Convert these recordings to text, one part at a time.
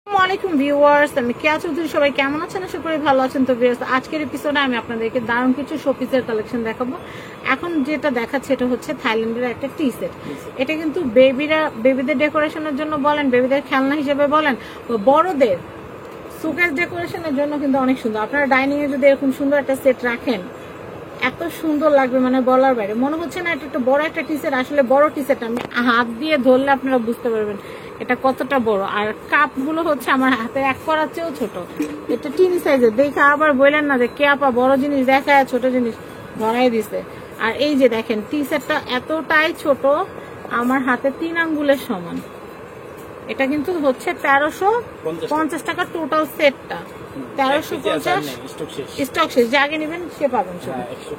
আসসালামাইকুম ভিউয়ার্স, আমি কেয়া চৌধুরী। সবাই কেমন আছেন? আশা করি ভালো আছেন। তো ভিউয়ার্স, আজকের এপিসোডে আমি আপনাদেরকে দারুণ কিছু শোপিসের কালেকশন দেখাবো। এখন যেটা দেখাচ্ছে এটা হচ্ছে থাইল্যান্ডের একটা টি সেট। এটা কিন্তু বেবিদের ডেকোরেশনের জন্য বলেন, বেবিদের খেলনা হিসেবে বলেন, বড়দের সুকেস ডেকোরেশনের জন্য কিন্তু অনেক সুন্দর। আপনারা ডাইনিং এ যদি এরকম সুন্দর একটা সেট রাখেন, এত সুন্দর লাগবে মানে বলার বাইরে। মনে হচ্ছে না এটা একটা বড় একটা টি সেট। আসলে বড় টি সেট, আমি হাত দিয়ে ধরলে আপনারা বুঝতে পারবেন এটা কতটা বড়। আর কাপ গুলো হচ্ছে আমার হাতে এক করার চেয়েও ছোট। এটা টিনি সাইজের। দেখে আবার বললেন না যে কে আপা বড় জিনিস দেখায় ছোট জিনিস ধরাই দিছে। আর এই যে দেখেন টি সেটটা এতটাই ছোট, আমার হাতে 3 আঙ্গুলের সমান। এটা কিন্তু হচ্ছে 1350 টাকা টোটাল সেটটা। 1350 স্টক শেষ, যে আগে নেবেন সে পাবেন।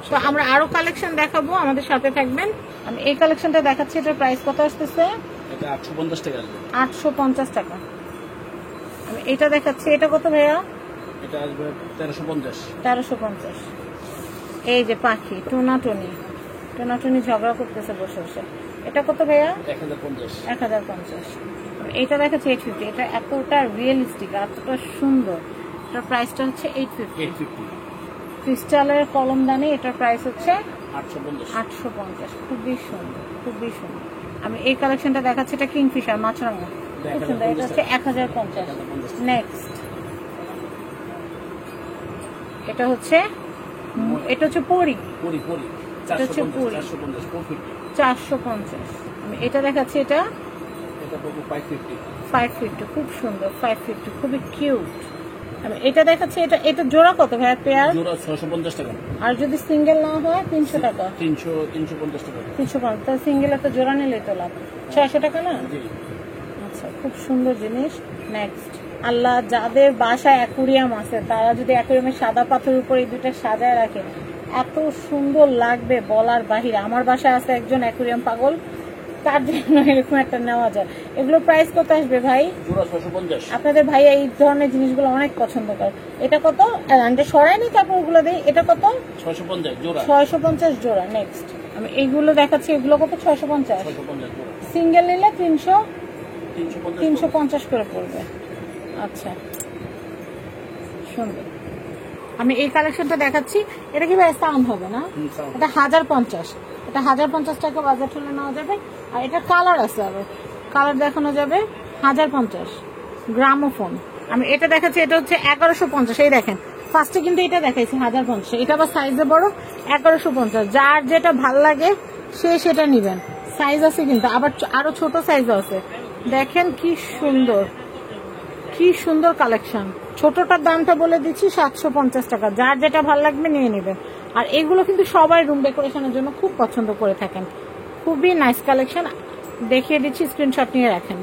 তো আমরা আরো কালেকশন দেখাবো, আমাদের সাথে থাকবেন। আমি এই কালেকশনটা দেখাচ্ছি, এটার প্রাইস কত আসতেছে? এটা 850 টাকা। 850 টাকা। আমি এটা দেখাচ্ছি, এটা কত ভাইয়া? এটা আসবে 1350। 1350। এই যে পাখি টোনাটনি ঝগড়া করতেছে বসে বসে। এটা কত ভাইয়া? 1050। 1050। এটা দেখাচ্ছি 850। এটা এতটা রিয়েলিস্টিক, এতটা সুন্দর। এটার প্রাইসটা হচ্ছে 850। ক্রিস্টালের কলমদানি, এটার প্রাইস হচ্ছে 850। খুবই সুন্দর, খুবই সুন্দর। আমি এই কালেকশনটা দেখাচ্ছি, এটা কিংফিশার মাছরাঙা, খুব সুন্দর। এটা হচ্ছে 1050। নেক্সট এটা হচ্ছে পরি। এটা হচ্ছে পরি 450। আমি এটা দেখাচ্ছি, এটা 550। খুব সুন্দর, 550, খুবই কিউট। আমি এটা দেখাচ্ছি, এটা জোড়া কত ভাই? পেয়ার জোড়া 650 টাকা। আর যদি সিঙ্গেল না হয় 300 টাকা। 350 টাকা। 350। তো সিঙ্গেল একটা জোড়া নিলেই তো লাভ। 600 টাকা না? আচ্ছা, খুব সুন্দর জিনিস। নেক্সট, আল্লাহ যাদের বাসায় অ্যাকুরিয়াম আছে তারা যদি অ্যাকুরিয়ামের সাদা পাথরের উপর এই দুটো সাজায় রাখে, এত সুন্দর লাগবে বলার বাহিরে। আমার বাসায় আছে একজন অ্যাকুরিয়াম পাগল, তার জন্য এরকম একটা নেওয়া যায়। এগুলোর প্রাইস কত আসবে ভাই? আপনাদের ভাই এই ধরনের জিনিসগুলো অনেক পছন্দ করে। এটা কত? সরাইনি, তারপর ওগুলো দিই। এটা কত? 650 জোড়া। নেক্সট আমি এইগুলো দেখাচ্ছি, এগুলো কত? 650। সিঙ্গেল নিলে 350 করে পড়বে। আচ্ছা, সুন্দর। আমি এই কালেকশনটা দেখাচ্ছি, এটা কি ভাই সাউন্ড হবে না? এটা 1050। এটা 1050 টাকা বাজার হলে নেওয়া যাবে। আর এটা কালার আছে, আবার কালার দেখানো যাবে। 1050 গ্রামোফোন। আমি এটা দেখাচ্ছি, এটা হচ্ছে 1150। এই দেখেন, ফার্স্টে কিন্তু এটা দেখাইছি 1050। এটা আবার সাইজে বড়, 1150। যার যেটা ভাল লাগে সে সেটা নিবেন। সাইজ আছে কিন্তু, আবার আরো ছোট সাইজও আছে। দেখেন কি সুন্দর, কি সুন্দর কালেকশন। ছোটটার দামটা বলে দিচ্ছি 750 টাকা। যার যেটা ভালো লাগবে নিয়ে নেবেন। আর এগুলো কিন্তু সবাই রুম ডেকোরেশনের জন্য খুব পছন্দ করে থাকেন। খুবই নাইস কালেকশন, দেখিয়ে দিচ্ছি, স্ক্রিনশট নিয়ে রাখেন।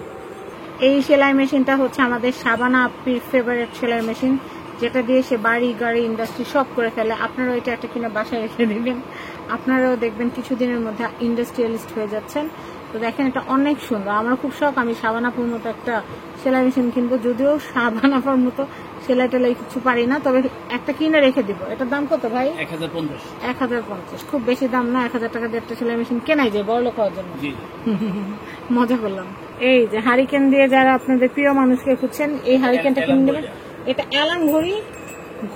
এই সেলাই মেশিনটা হচ্ছে আমাদের শাবানা আপ্পির ফেভারিট সেলাই মেশিন, যেটা দিয়ে সে বাড়ি গাড়ি ইন্ডাস্ট্রি সব করে ফেলে। আপনারাও এটা একটা কিনে বাসায় রেখে দিবেন, আপনারাও দেখবেন কিছুদিনের মধ্যে ইন্ডাস্ট্রিয়ালিস্ট হয়ে যাচ্ছেন। তো দেখেন, এটা অনেক সুন্দর। আমার খুব শখ, আমি শাবানাপুর মতো একটা সেলাই মেশিন কিনবো। যদিও শাবানাপুর মতো সেলাই টেলাই কিছু পারি না, তবে একটা কিনে রেখে দিব। এটার দাম কত ভাই? 1050। খুব বেশি দাম না। 1000 টাকা দিয়ে একটা সেলাই মেশিন কেনাই যায় বড় লোক হওয়ার জন্য। মজা করলাম। এই যে হারিকেন দিয়ে যারা আপনাদের প্রিয় মানুষকে খুঁজছেন, এই হারিকেনটা কিনে নেবেন। এটা অ্যালার্ম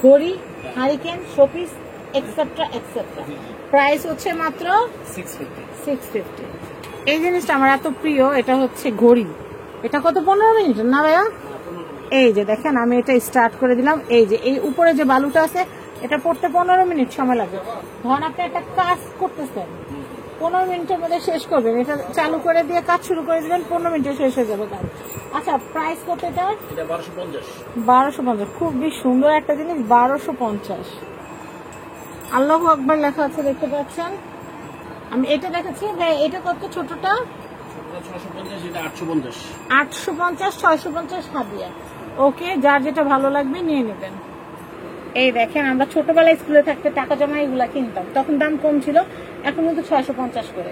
ঘড়ি, hurricane, showpiece, etcetera etcetera. Price হচ্ছে মাত্র 650। এই জিনিসটা আমার এত প্রিয়। এটা হচ্ছে ঘড়ি। এটা কত? 15 মিনিট না ভাইয়া? এই যে দেখেন, আমি এটা স্টার্ট করে দিলাম। এই যে এই উপরে যে বালুটা আছে, এটা পড়তে 15 মিনিট সময় লাগে। ধরেন আপনি একটা কাজ করতেছেন, 15 মিনিটের মধ্যে শেষ করবেন। এটা চালু করে দিয়ে কাজ শুরু করে দিবেন, 15 মিনিটে শেষ হয়ে যাবে কাজ। আচ্ছা, প্রাইস কত এটা? 1250। খুবই সুন্দর একটা জিনিস, 1250। আল্লাহু আকবার লেখা আছে, দেখতে পাচ্ছেন। আমি এটা দেখাচ্ছি ভাই, এটা কত? ছোটটা 850, 650 হাদিয়া। ওকে, যার যেটা ভালো লাগবে নিয়ে নেবেন। এই দেখেন, আমরা ছোটবেলায় স্কুলে থাকতে টাকা জমা এগুলা কিনতাম, তখন দাম কম ছিল, এখন কিন্তু 650 করে।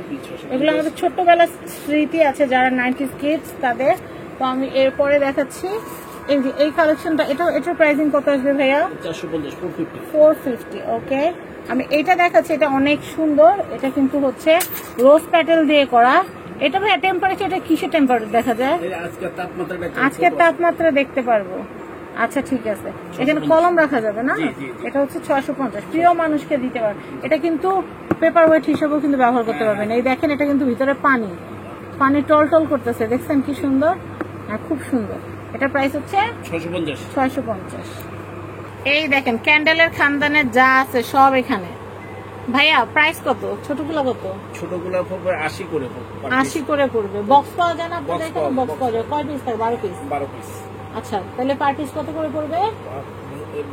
এগুলো আমাদের ছোটবেলার স্মৃতি আছে যারা 90s কিডস তাদের। তো আমি এরপরে দেখাচ্ছি এই যে এই কালেকশনটা। এটার প্রাইসিং কত আসবে ভাইয়া? 450। ওকে, আমি এটা দেখাচ্ছি, এটা অনেক সুন্দর। এটা কিন্তু হচ্ছে রোজ প্যাটেল দিয়ে করা। এটা ভাই টেম্পারেচার, এটা কিসের টেম্পারেচার দেখা যায়? এই আজকের তাপমাত্রাটা আজকের তাপমাত্রা দেখতে পারবো। আচ্ছা ঠিক আছে, এখানে কলম রাখা যাবে না? জি, জি, জি। এটা হচ্ছে 650, প্রিয় মানুষকে দিতে পারবে। এটা কিন্তু পেপার ওয়েট হিসেবেও কিন্তু ব্যবহার করতে পারবেন। এই দেখেন, এটা কিন্তু ভিতরে পানি পানি টল টল করতেছে, দেখছেন কি সুন্দর? হ্যাঁ, খুব সুন্দর। এটা প্রাইস হচ্ছে 650। 650। এই দেখেন ক্যান্ডেলের খানদানের যা আছে সব এখানে। ভাইয়া প্রাইস কত? ছোটগুলো কত? ছোটগুলো পড়বে 80 করে পড়বে। 80 করে পড়বে। বক্স পাওয়া যায় না আপনাদের Box এখানে? পাওয়া- বক্স পাওয়া যায়। কয় পিস থাকে? 12 পিস। 12 পিস। আচ্ছা, তাহলে পার পিস কত করে পড়বে?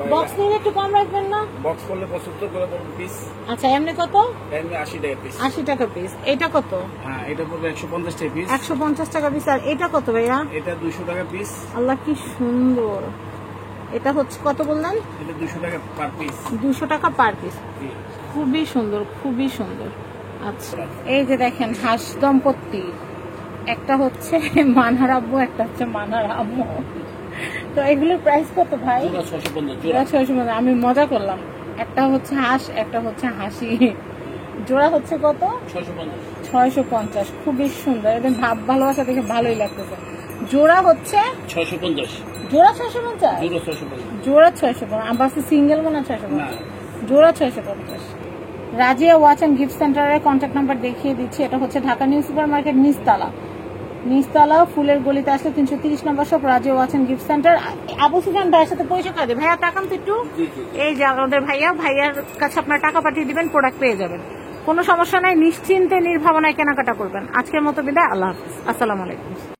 বক্স নিলে একটু কম রাখবেন না? বক্স করলে 75 করে পড়বে পিস। আচ্ছা, এমনি কত? এমনি 80 টাকা পিস। 80 টাকা পিস। এটা কত? হ্যাঁ, এটা পড়বে 150 টাকা পিস। 150 টাকা পিস। আর এটা কত ভাইয়া? এটা 200 টাকা পিস। আল্লাহ কি সুন্দর! এটা হচ্ছে কত বললেন? এটা 200 টাকা পার পিস। 200 টাকা পার পিস। জি। খুবই সুন্দর, খুবই সুন্দর। আচ্ছা, এই যে দেখেন হাঁস দম্পতি, একটা হচ্ছে মানহার আব্বু, একটা হচ্ছে মানহার আম্মু। তো এগুলোর প্রাইস কত ভাই? জোড়া 650 জোড়া জোড়া। 650। আমি মজা করলাম। একটা হচ্ছে হাঁস, একটা হচ্ছে হাসি। জোড়া হচ্ছে কত? 650। 650। খুবই সুন্দর, এদের ভাব ভালোবাসা দেখে ভালোই লাগতেছে। জোড়া হচ্ছে 650। জোড়া 650। জোড়া 650। জোড়া 650। আমার সিঙ্গেল মনে হয় 650। না। জোড়া 650। রাজিয়া ওয়াচ অ্যান্ড গিফট সেন্টারের কন্ট্যাক্ট নাম্বার দেখিয়ে দিচ্ছি। এটা হচ্ছে ঢাকা নিউ সুপার মার্কেট নিচতলা ফুলের গলিতে আসলে 330 number shop, Razia watch and gift centre. Abu Sufian ভাইয়ের সাথে পরিচয় করে দেয়। ভাইয়া তাকান তো একটু। জি, জি। এই যে আমাদের ভাইয়ার কাছে আপনার টাকা পাঠিয়ে দিবেন, প্রোডাক্ট পেয়ে যাবেন। কোনো সমস্যা নাই, নিশ্চিন্তে নির্ভাবনায় কেনাকাটা করবেন। আজকের মতো বিদায়, আল্লাহ হাফিজ, আসসালামু আলাইকুম।